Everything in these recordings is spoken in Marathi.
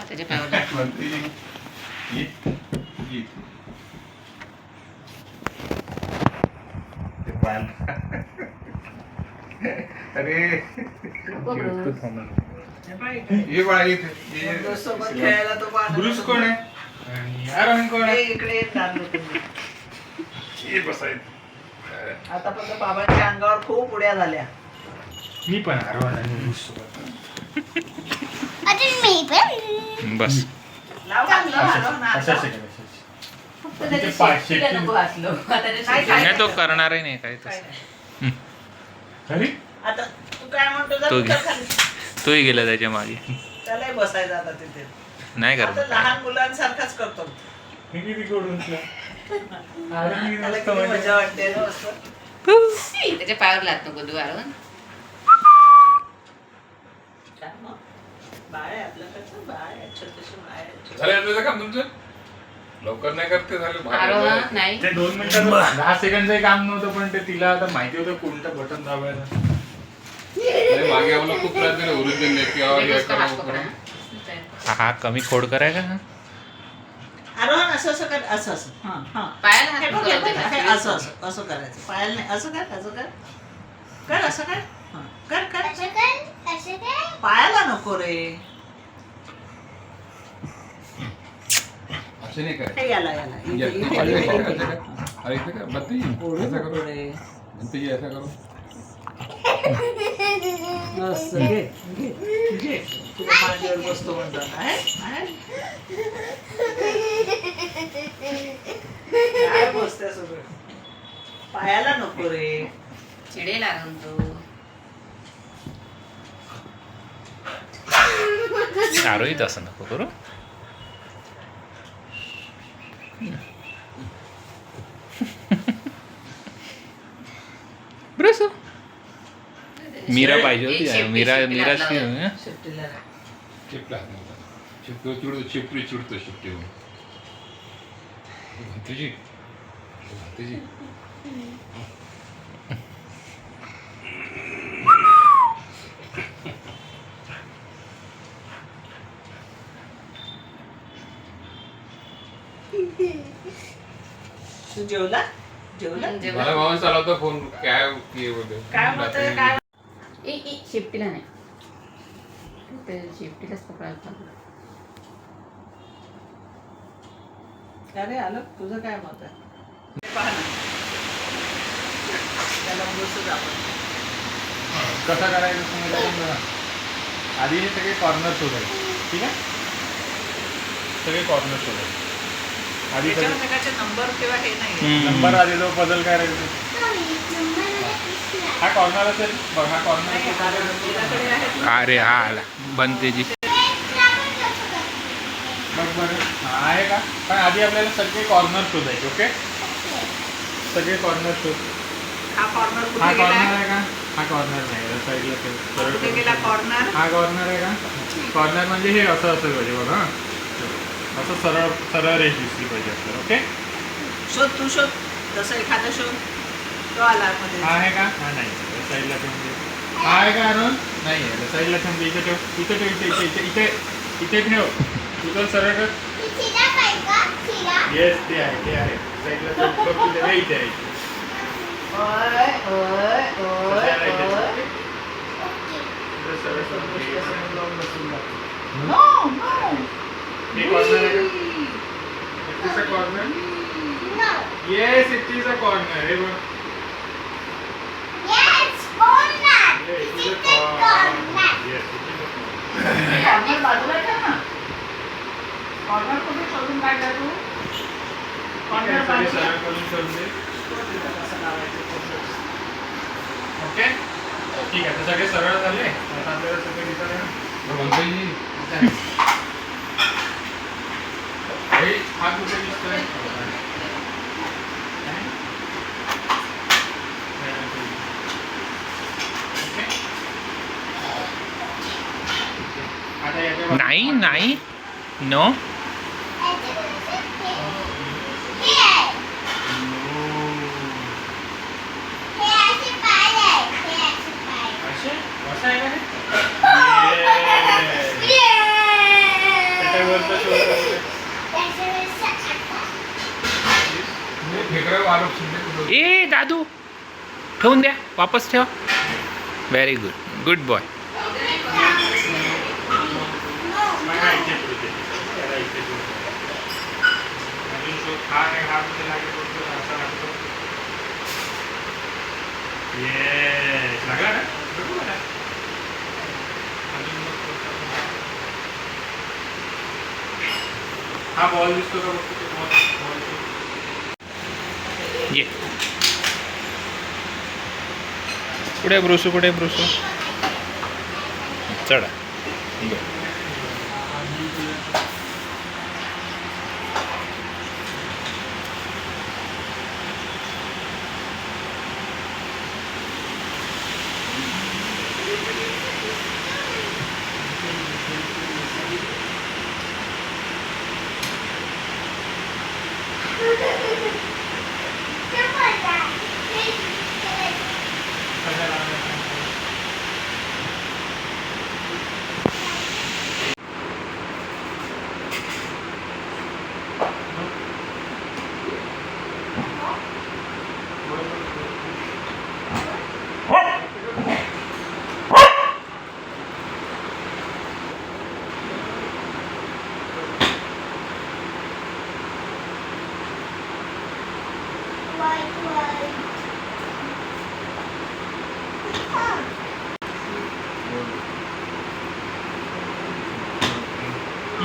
त्याच्या पायावर अरे ब्रुस कोण आहे आणि आरोहन कोण आहे? इकडे ये बसायचं. आतापर्यंत बाबांच्या अंगावर खूप उड्या झाल्या. मी पण आरोहन आणि ब्रुस सोबत. बस लाव घातलं, आरोहन आता. असं असेल, असं असेल. फक्त त्याच्या शेपटीला नको घासलो. आता त्याच्या नाही तो करणारही नाही काही काय तसं. नाही. अरे आता तू काय म्हणतो जा तो उतर खाली. तोही गेला त्याच्या मागे. त्यालाही बसायचं आता तिथे. नाही आता करत लहान मुलांसारखाच करतो. मी किती गोडून त्याला किती मजा वाटते ना असं. त्याच्या पायावर लात नको तू आरोहन. काय मग? बाळ आहे आपल्याकडचं, बाळ आहे, छोटंसं बाळ आहे. झालं तुझं काम तुमचं लवकर नाही करते झालं आरोहन नाही ते 2 मिनिटात 10 सेकंडचं काम नव्हतं, पण ते तिला आता माहिती होतं कोणतं बटन दाबायला. मागे आम्हाला खूप त्रास दिला ओरिजिनल हात पकडा. हा कमी खोड करायचा का? आरोहन असं असं कर, असं असं. हां हां. पायाला हे हात बघ, हे बघ, हे पकडा. असं असं असं करायचं. पायाला नाही, असं कर, असं कर. कर असं कर. हां. कर कर. पायाला नको रे. असे नाही करायचं. हे याला याला. इथे, इथे, इथे. अरे इथे काय बत्ती ओढू ऐसा नको करो रे. बत्ती ऐसा करो असं घे घे घे. तुला मांडीवर बसतो म्हणतात. आहे काय बसते सगळं. पायाला नको रे. चिडेल आरोहन तो. आरोही तसं नको करू. ब्रस मीरा पाहिजे होती यार. मीरा शेपटीला नाही. चिपला चिपतो चिडतो चिपटी चिडतो चिपटी तुझी तुझी तू जेवला जेवला मला मामा चालवतो फोन काय काय म्हणतोय काय. शेपटीला नाही ते शेपटीलाच पकडायला पाहिजे. अरे आलं तुझं काय मत आहे. हे पहा ना. त्याला बसू आपण. कसं करायचं समजलं पण बघा. आधी हे सगळे कॉर्नर शोधायचे, ठीक आहे. सगळे कॉर्नर शोधायचे आधी. त्याच्यावर नंबर किंवा हे नाही. नंबर आधी जो बदल करायचा. हा कॉर्नर असेल बघ. हा कॉर्नर अरे हा आला बनते जी. बघ बरं आहे का. पण आधी आपल्याला सगळे कॉर्नर शोधायचे. ओके सगळे कॉर्नर शोध. हा कॉर्नर हा कुठे गेला. कॉर्नर आहे का. हा कॉर्नर नाही साईडला कुठे गेला कॉर्नर. हा कॉर्नर आहे का. कॉर्नर म्हणजे हे असं असं पाहिजे बघ. हां असं सरळ सरळ रेष दिसली पाहिजे आपल्याला. ओके शोध तू शोध. तसं एखादं शोध. तो आला मध्ये. हा आहे का. हा नाही साईडला ठेवून दे. हा आहे का अरुण. नाही आहे साईडला ठेवून दे. इथे ठेव इथे ठेव इथे इथे इथे इथे ठेव. तुझं सरळ कर. येस ते आहे साईडला ठेव. इथे आहे. ओय ओय ओय ओय. सरळ सरळ नो नो. हे कॉर्नर आहे का. It is a corner. Yes it is a corner. हे बघ. कॉर्नर बाजूला ठेव ना. कॉर्नर कुठे शोधून काढला तू. कॉर्नर बाजूला. ओके ठीक आहे. सगळे सरळ झाले. आता आपल्याला सगळे दिसत आहे ना. हा कुठे दिसतोय. नाही नाही नो. हे ए दादू ठेवून द्या, वापस ठेवा. Very good, good boy. लागला ना. हा बॉल दिसतो का बॉल. ये कुठे ब्रुसू, कुठे ब्रुसू. चढा.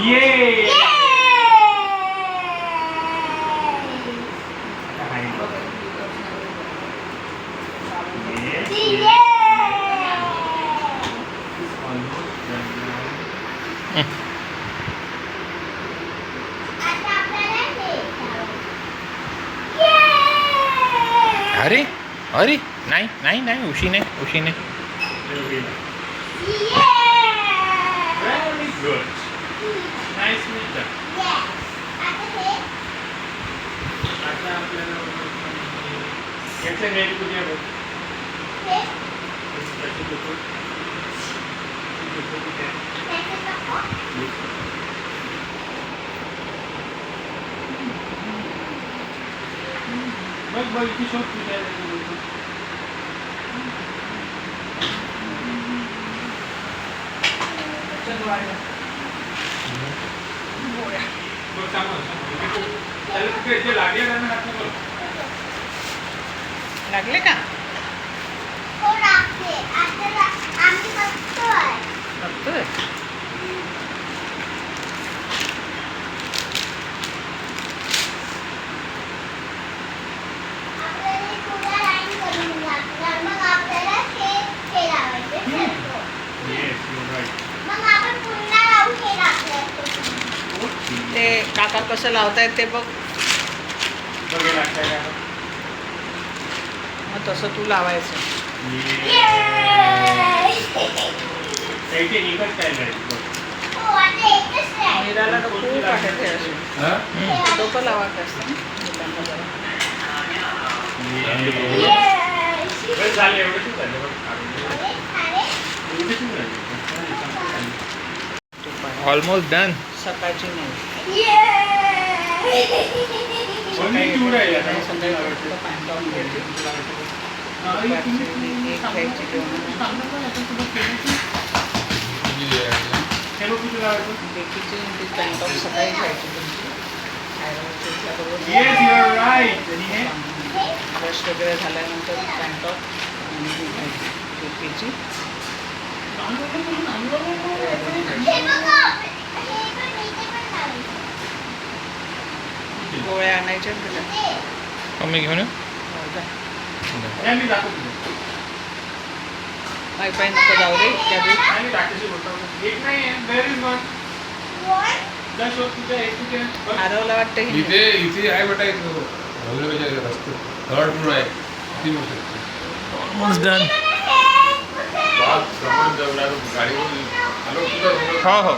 ये अरे अरे नाही नाही नाही, उशी नाही, उशी नाही. Very good. Nice meter. आता आपल्याला याचे नेट कुठे बघ. बघ इथे शोध कुठे आहे. लागले का? बघतोय. ते काका कसं लावतायत ते बघ. मग तसं तू लावायचं. मीराला तर खूप वाटत आहे असं. डोकं लावा कसं. Almost done. सकाळची नाही. सकाळी खायची ब्रश वगैरे झाल्यानंतर पॅन्टॉप आणि गोळ्या आणायच्या तुला. मी घेऊन येऊ. पाय पाय नको जाऊ रे. हरवला वाटतं. इथे इथे आहे बेटा, रस्ते थर्ड फ्लोर आहे. किती मोठं ऑलमोस्ट डन. गाडीवर हो हो.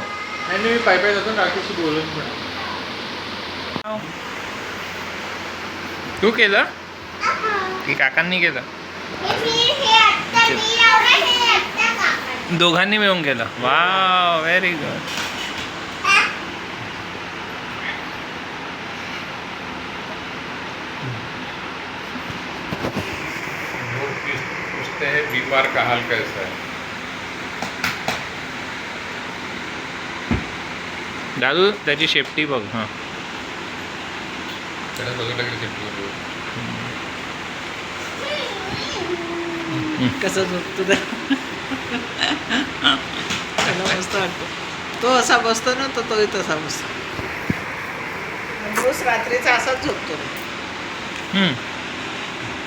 आणि मी पाय पाय जातो राकेशशी बोलत पण. तू केलं की काकांनी केलं? दोघांनी मिळून केलं. Wow, very good. देखते हैं बीमार का हाल कैसा है. दादू त्याची शेपटी बघ. हां त्याला सगळं सेफ्टी करू. कसं झोपतो त्याला मस्त वाटतं. तो असा बसतो ना तर तोही तसा बसतो. रोज रात्रीचा असाच झोपतो.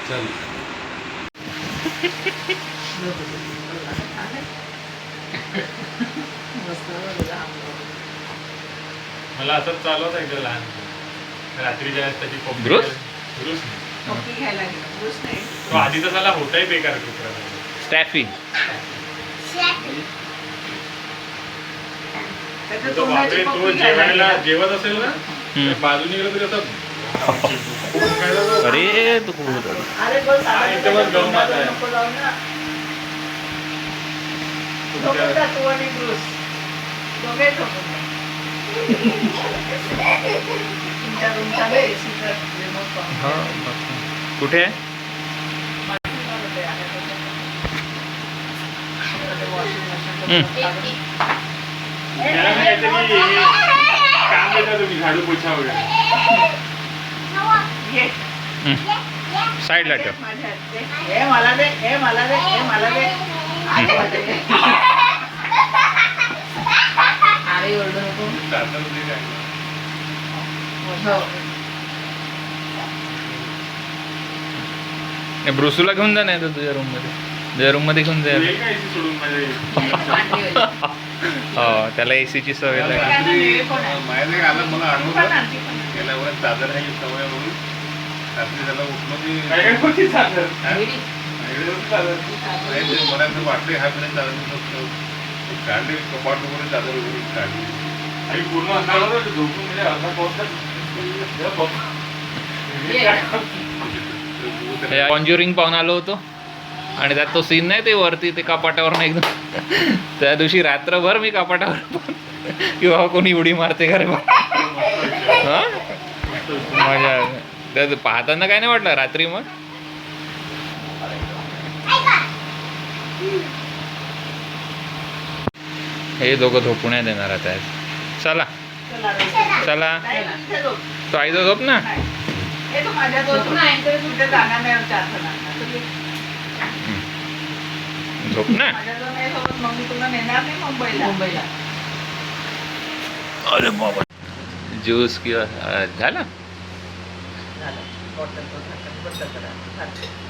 चल मला असंच चालू होतं एकदा लहान रात्रीच्या वेळेस त्याची कोंबडी ब्रूस? ब्रूस नाही. कॉफी घ्यायला गेला. रोज नाही. तो आधी तर त्याला होताही बेकार कुत्रा. स्टॅफी. त्याच्या तो तोंडाची बापरे, तो कॉफी घ्यायला जेवायला गेला. जेवत असेल ना हम्म. तर बाजूने गेलो तरी असं खायला तो. अरे तू खूप होता. अरे बस हा, एकदमच गंमत आहे. नको लावू ना. झोपून जा तू आणि ब्रूस. दोघे झोपून जा. तुमच्या रूमच्या एसीचा रिमोट पाहून. कुठे आहे? त्याला मी काहीतरी हे काम देता तुम्ही झाडू पोछा वगैरे. घे. साईडला ठेव. माझ्या हात दे. हे मला दे, हे मला दे, हे मला दे. आई ओरडू नको. चादर दे काय. हो. ब्रुसूला घेऊन जा नाही तर तुझ्या रूम मध्ये. तुझ्या रूम मध्ये घेऊन जा. तू येईल का इथे सोडून माझ्या हो त्याला एसीची सवय लागली. माझ्याकडे आलं मला पण आठवलं आणखी पण. गेल्या वेळेस चादर आहे सवय म्हणून रात्री त्याला उठलो की काय काय होती चादर. वेडी. माझ्याकडे होती चादर. नाही ते मला असं वाटले हा पर्यंत चादर काढली कपाट वगैरे चादर वगैरे काढली. आणि पूर्ण अंधारावर झोपून म्हणजे अर्धा पाऊस कॉन्ज्युरिंग पाहून आलो होतो आणि त्यात तो सीन नाही ते वरती ते कपाटावर एकदम त्या दिवशी रात्रभर मी कपाटावर की बाबा कोणी उडी मारते का रे बा. हा मजा. त्यात पाहताना काय नाही वाटलं रात्री. मग हे दोघं झोपू नाही देणार आता. चला चला रे. चला. नाही, इथे झोप. तो आईचा झोप ना. नाही. हे तू माझ्या झोपून आहे तरी तुझ्या जागा नाही चार जणांना. झोप ना. माझ्याजवळ नाही सोबत मग मी तुला नेणार नाही मुंबईला. अरे बाबा. ज्यूस किंवा झाला. झालं. बॉटलचं झाकण बंद करा. झालं.